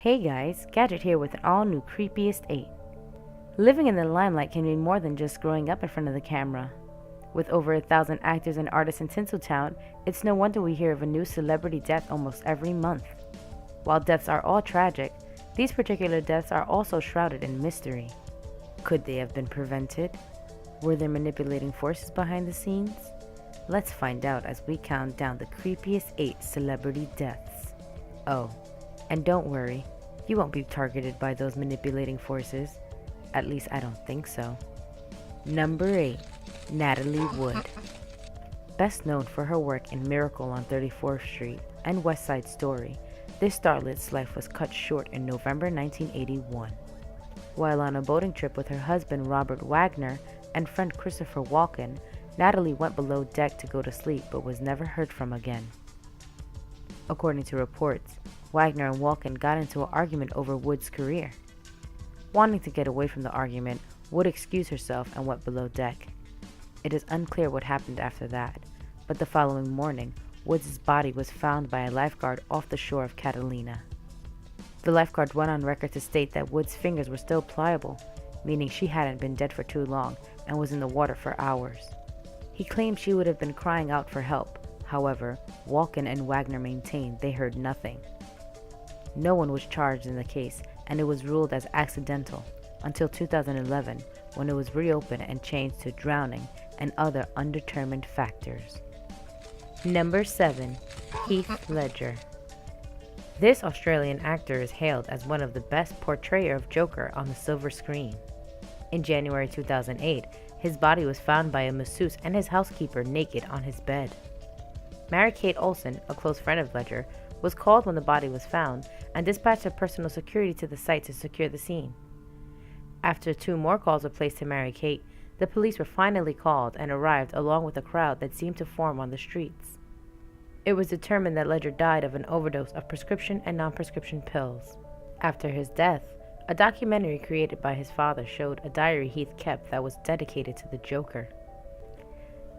Hey guys, Gadget here with an all-new Creepiest 8. Living in the limelight can be more than just growing up in front of the camera. With over 1,000 actors and artists in Tinseltown, it's no wonder we hear of a new celebrity death almost every month. While deaths are all tragic, these particular deaths are also shrouded in mystery. Could they have been prevented? Were there manipulating forces behind the scenes? Let's find out as we count down the creepiest 8 celebrity deaths. Oh, and don't worry, you won't be targeted by those manipulating forces. At least I don't think so. Number 8. Natalie Wood. Best known for her work in Miracle on 34th Street and West Side Story, this starlet's life was cut short in November 1981. While on a boating trip with her husband Robert Wagner and friend Christopher Walken, Natalie went below deck to go to sleep but was never heard from again. According to reports, Wagner and Walken got into an argument over Wood's career. Wanting to get away from the argument, Wood excused herself and went below deck. It is unclear what happened after that, but the following morning, Wood's body was found by a lifeguard off the shore of Catalina. The lifeguard went on record to state that Wood's fingers were still pliable, meaning she hadn't been dead for too long and was in the water for hours. He claimed she would have been crying out for help. However, Walken and Wagner maintained they heard nothing. No one was charged in the case, and it was ruled as accidental until 2011, when it was reopened and changed to drowning and other undetermined factors. Number 7. Heath Ledger. This Australian actor is hailed as one of the best portrayers of Joker on the silver screen. In January 2008, his body was found by a masseuse and his housekeeper naked on his bed. Mary-Kate Olsen, a close friend of Ledger, was called when the body was found and dispatched her personal security to the site to secure the scene. After 2 more calls were placed to Mary-Kate, the police were finally called and arrived along with a crowd that seemed to form on the streets. It was determined that Ledger died of an overdose of prescription and non-prescription pills. After his death, a documentary created by his father showed a diary Heath kept that was dedicated to the Joker.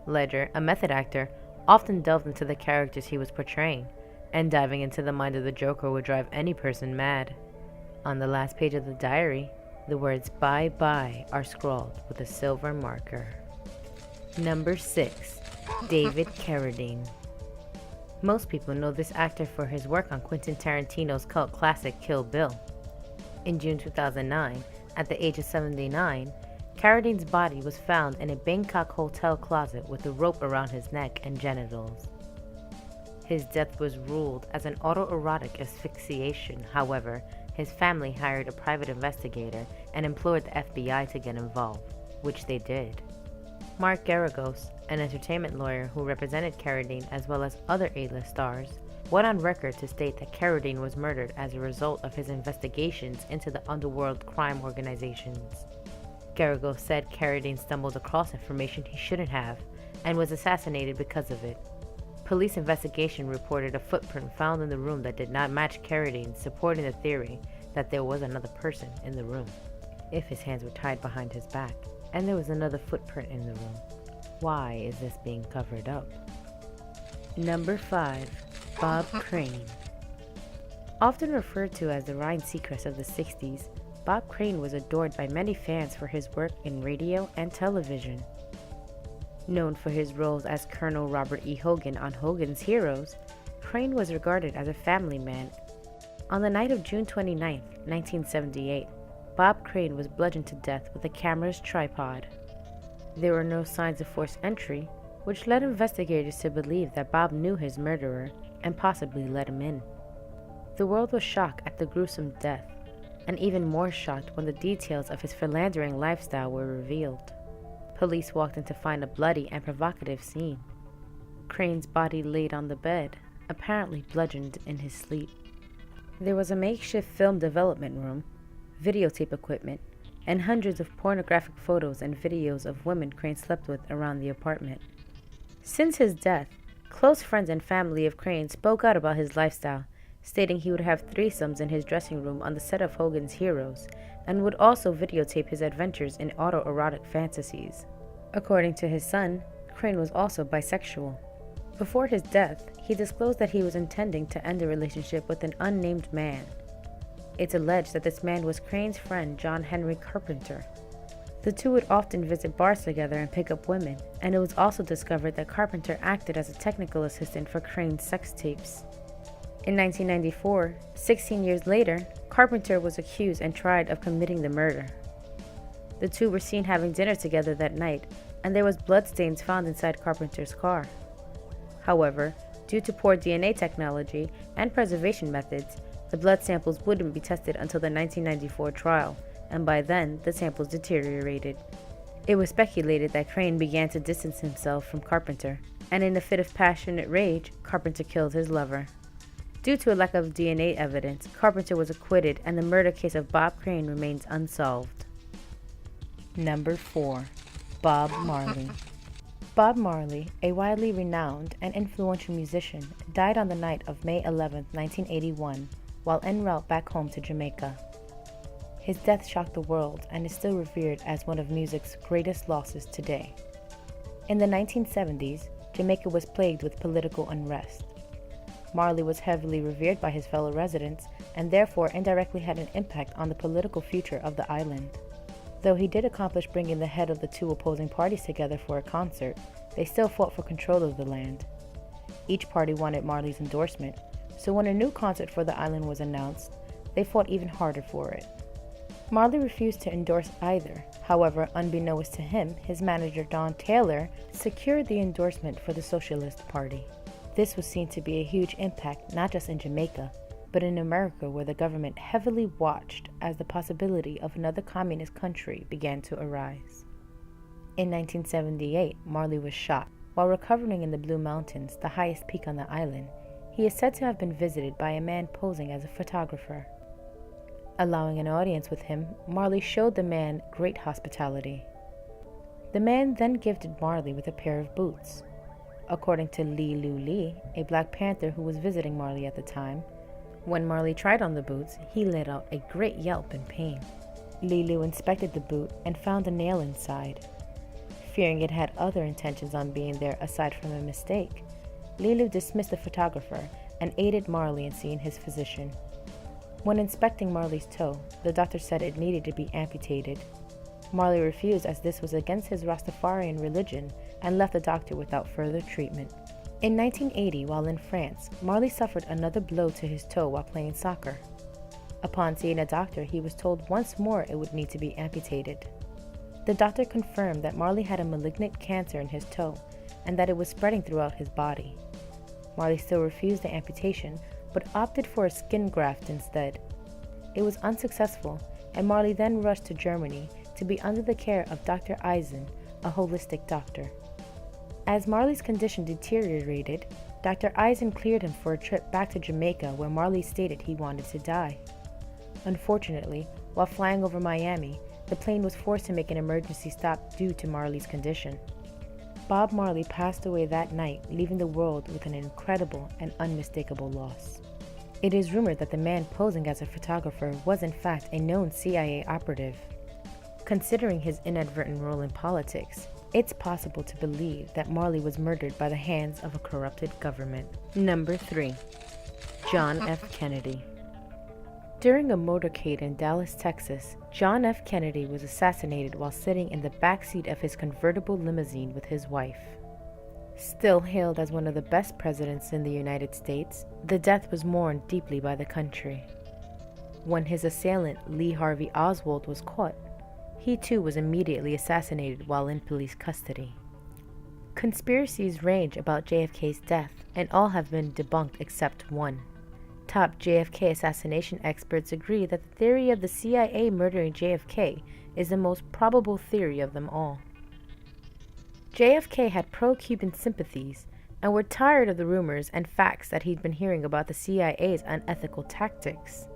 Ledger, a method actor, often delved into the characters he was portraying, and diving into the mind of the Joker would drive any person mad. On the last page of the diary, the words "Bye Bye" are scrawled with a silver marker. Number 6. David Carradine. Most people know this actor for his work on Quentin Tarantino's cult classic Kill Bill. In June 2009, at the age of 79, Carradine's body was found in a Bangkok hotel closet with a rope around his neck and genitals. His death was ruled as an autoerotic asphyxiation. However, his family hired a private investigator and implored the FBI to get involved, which they did. Mark Garagos, an entertainment lawyer who represented Carradine as well as other A-list stars, went on record to state that Carradine was murdered as a result of his investigations into the underworld crime organizations. Garagos said Carradine stumbled across information he shouldn't have and was assassinated because of it. Police investigation reported a footprint found in the room that did not match Carradine's, supporting the theory that there was another person in the room. If his hands were tied behind his back, and there was another footprint in the room, why is this being covered up? Number 5. Bob Crane. Often referred to as the Ryan Seacrest of the 60s, Bob Crane was adored by many fans for his work in radio and television. Known for his roles as Colonel Robert E. Hogan on Hogan's Heroes, Crane was regarded as a family man. On the night of June 29, 1978, Bob Crane was bludgeoned to death with a camera's tripod. There were no signs of forced entry, which led investigators to believe that Bob knew his murderer and possibly let him in. The world was shocked at the gruesome death, and even more shocked when the details of his philandering lifestyle were revealed. Police walked in to find a bloody and provocative scene. Crane's body laid on the bed, apparently bludgeoned in his sleep. There was a makeshift film development room, videotape equipment, and hundreds of pornographic photos and videos of women Crane slept with around the apartment. Since his death, close friends and family of Crane spoke out about his lifestyle, stating he would have threesomes in his dressing room on the set of Hogan's Heroes, and would also videotape his adventures in autoerotic fantasies. According to his son, Crane was also bisexual. Before his death, he disclosed that he was intending to end a relationship with an unnamed man. It's alleged that this man was Crane's friend John Henry Carpenter. The two would often visit bars together and pick up women, and it was also discovered that Carpenter acted as a technical assistant for Crane's sex tapes. In 1994, 16 years later, Carpenter was accused and tried of committing the murder. The two were seen having dinner together that night, and there was bloodstains found inside Carpenter's car. However, due to poor DNA technology and preservation methods, the blood samples wouldn't be tested until the 1994 trial, and by then, the samples deteriorated. It was speculated that Crane began to distance himself from Carpenter, and in a fit of passionate rage, Carpenter killed his lover. Due to a lack of DNA evidence, Carpenter was acquitted and the murder case of Bob Crane remains unsolved. Number 4. Bob Marley. Bob Marley, a widely renowned and influential musician, died on the night of May 11, 1981, while en route back home to Jamaica. His death shocked the world and is still revered as one of music's greatest losses today. In the 1970s, Jamaica was plagued with political unrest. Marley was heavily revered by his fellow residents and therefore indirectly had an impact on the political future of the island. Though he did accomplish bringing the head of the two opposing parties together for a concert, they still fought for control of the land. Each party wanted Marley's endorsement, so when a new concert for the island was announced, they fought even harder for it. Marley refused to endorse either. However, unbeknownst to him, his manager Don Taylor secured the endorsement for the Socialist Party. This was seen to be a huge impact not just in Jamaica, but in America, where the government heavily watched as the possibility of another communist country began to arise. In 1978, Marley was shot. While recovering in the Blue Mountains, the highest peak on the island, he is said to have been visited by a man posing as a photographer. Allowing an audience with him, Marley showed the man great hospitality. The man then gifted Marley with a pair of boots. According to Lee Lu Lee, a Black Panther who was visiting Marley at the time, when Marley tried on the boots, he let out a great yelp in pain. Lee Lu inspected the boot and found a nail inside. Fearing it had other intentions on being there aside from a mistake, Lee Lu dismissed the photographer and aided Marley in seeing his physician. When inspecting Marley's toe, the doctor said it needed to be amputated. Marley refused as this was against his Rastafarian religion and left the doctor without further treatment. In 1980, while in France, Marley suffered another blow to his toe while playing soccer. Upon seeing a doctor, he was told once more it would need to be amputated. The doctor confirmed that Marley had a malignant cancer in his toe and that it was spreading throughout his body. Marley still refused the amputation, but opted for a skin graft instead. It was unsuccessful, and Marley then rushed to Germany to be under the care of Dr. Eisen, a holistic doctor. As Marley's condition deteriorated, Dr. Eisen cleared him for a trip back to Jamaica where Marley stated he wanted to die. Unfortunately, while flying over Miami, the plane was forced to make an emergency stop due to Marley's condition. Bob Marley passed away that night, leaving the world with an incredible and unmistakable loss. It is rumored that the man posing as a photographer was in fact a known CIA operative. Considering his inadvertent role in politics, it's possible to believe that Marley was murdered by the hands of a corrupted government. Number 3. John F. Kennedy. During a motorcade in Dallas, Texas, John F. Kennedy was assassinated while sitting in the back seat of his convertible limousine with his wife. Still hailed as one of the best presidents in the United States, the death was mourned deeply by the country. When his assailant, Lee Harvey Oswald, was caught, he too was immediately assassinated while in police custody. Conspiracies range about JFK's death, and all have been debunked except one. Top JFK assassination experts agree that the theory of the CIA murdering JFK is the most probable theory of them all. JFK had pro-Cuban sympathies and were tired of the rumors and facts that he'd been hearing about the CIA's unethical tactics.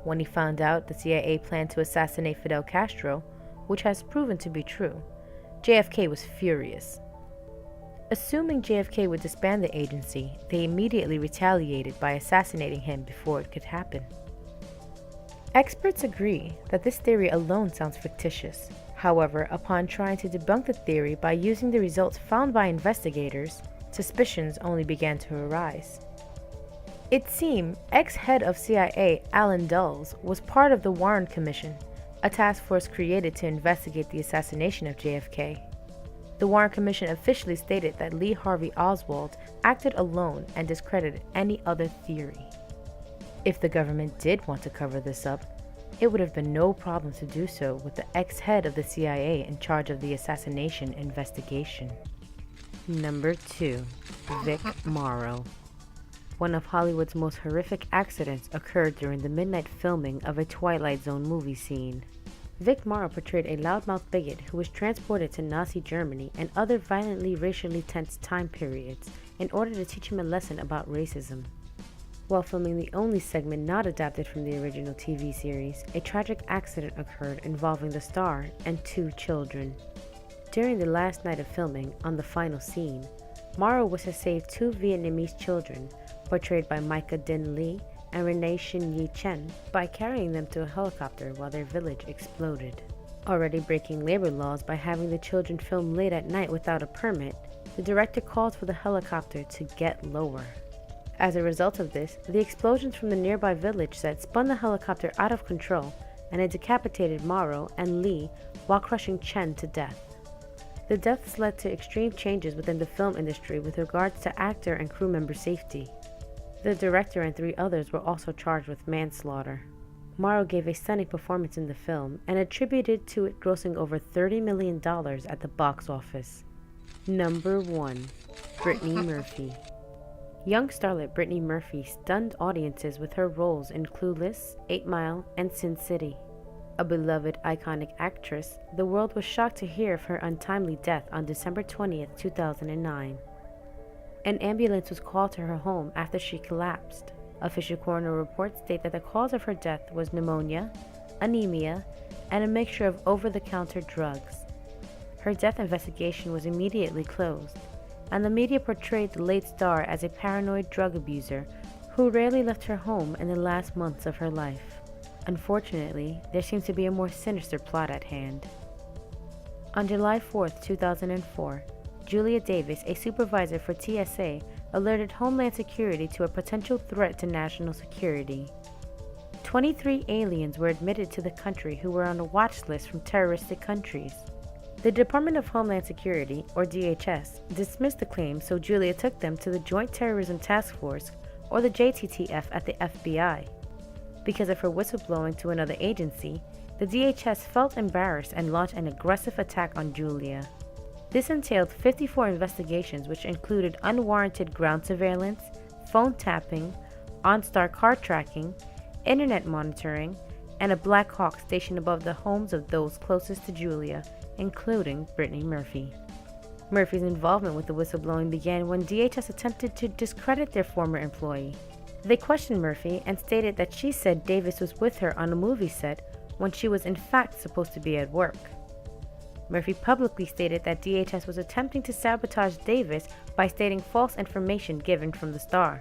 When he found out the CIA planned to assassinate Fidel Castro, which has proven to be true, JFK was furious. Assuming JFK would disband the agency, they immediately retaliated by assassinating him before it could happen. Experts agree that this theory alone sounds fictitious. However, upon trying to debunk the theory by using the results found by investigators, suspicions only began to arise. It seemed ex-head of CIA Alan Dulles was part of the Warren Commission, a task force created to investigate the assassination of JFK. The Warren Commission officially stated that Lee Harvey Oswald acted alone and discredited any other theory. If the government did want to cover this up, it would have been no problem to do so with the ex-head of the CIA in charge of the assassination investigation. Number 2. Vic Morrow. One of Hollywood's most horrific accidents occurred during the midnight filming of a Twilight Zone movie scene. Vic Morrow portrayed a loudmouth bigot who was transported to Nazi Germany and other violently racially tense time periods in order to teach him a lesson about racism. While filming the only segment not adapted from the original TV series, a tragic accident occurred involving the star and 2 children. During the last night of filming, on the final scene, Morrow was to save 2 Vietnamese children, portrayed by Micah Din Lee and Renee Shin Yi Chen, by carrying them to a helicopter while their village exploded. Already breaking labor laws by having the children film late at night without a permit, the director called for the helicopter to get lower. As a result of this, the explosions from the nearby village set spun the helicopter out of control, and it decapitated Morrow and Lee while crushing Chen to death. The deaths led to extreme changes within the film industry with regards to actor and crew member safety. The director and 3 others were also charged with manslaughter. Morrow gave a stunning performance in the film and attributed to it grossing over $30 million at the box office. Number 1. Brittany Murphy. Young starlet Brittany Murphy stunned audiences with her roles in Clueless, 8 Mile, and Sin City. A beloved, iconic actress, the world was shocked to hear of her untimely death on December 20, 2009. An ambulance was called to her home after she collapsed. Official coroner reports state that the cause of her death was pneumonia, anemia, and a mixture of over-the-counter drugs. Her death investigation was immediately closed, and the media portrayed the late star as a paranoid drug abuser who rarely left her home in the last months of her life. Unfortunately, there seems to be a more sinister plot at hand. On July 4, 2004, Julia Davis, a supervisor for TSA, alerted Homeland Security to a potential threat to national security. 23 aliens were admitted to the country who were on a watch list from terroristic countries. The Department of Homeland Security, or DHS, dismissed the claims, so Julia took them to the Joint Terrorism Task Force, or the JTTF, at the FBI. Because of her whistleblowing to another agency, the DHS felt embarrassed and launched an aggressive attack on Julia. This entailed 54 investigations, which included unwarranted ground surveillance, phone tapping, OnStar car tracking, internet monitoring, and a Black Hawk stationed above the homes of those closest to Julia, including Brittany Murphy. Murphy's involvement with the whistleblowing began when DHS attempted to discredit their former employee. They questioned Murphy and stated that she said Davis was with her on a movie set when she was in fact supposed to be at work. Murphy publicly stated that DHS was attempting to sabotage Davis by stating false information given from the star.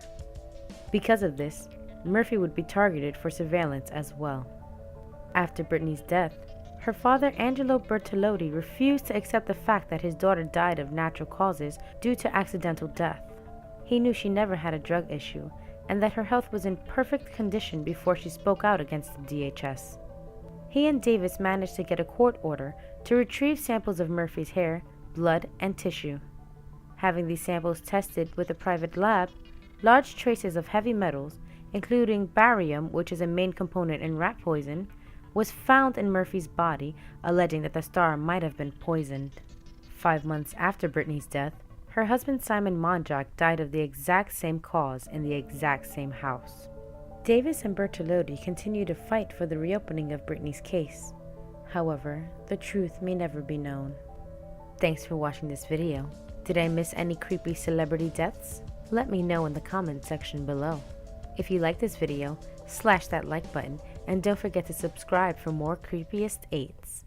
Because of this, Murphy would be targeted for surveillance as well. After Brittany's death, her father Angelo Bertolotti refused to accept the fact that his daughter died of natural causes due to accidental death. He knew she never had a drug issue and that her health was in perfect condition before she spoke out against the DHS. He and Davis managed to get a court order to retrieve samples of Murphy's hair, blood, and tissue. Having these samples tested with a private lab, large traces of heavy metals, including barium, which is a main component in rat poison, was found in Murphy's body, alleging that the star might have been poisoned. 5 months after Brittany's death, her husband Simon Monjack died of the exact same cause in the exact same house. Davis and Bertolotti continue to fight for the reopening of Brittany's case. However, the truth may never be known. Thanks for watching this video. Did I miss any creepy celebrity deaths? Let me know in the comment section below. If you like this video, slash that like button and don't forget to subscribe for more Creepiest 8s.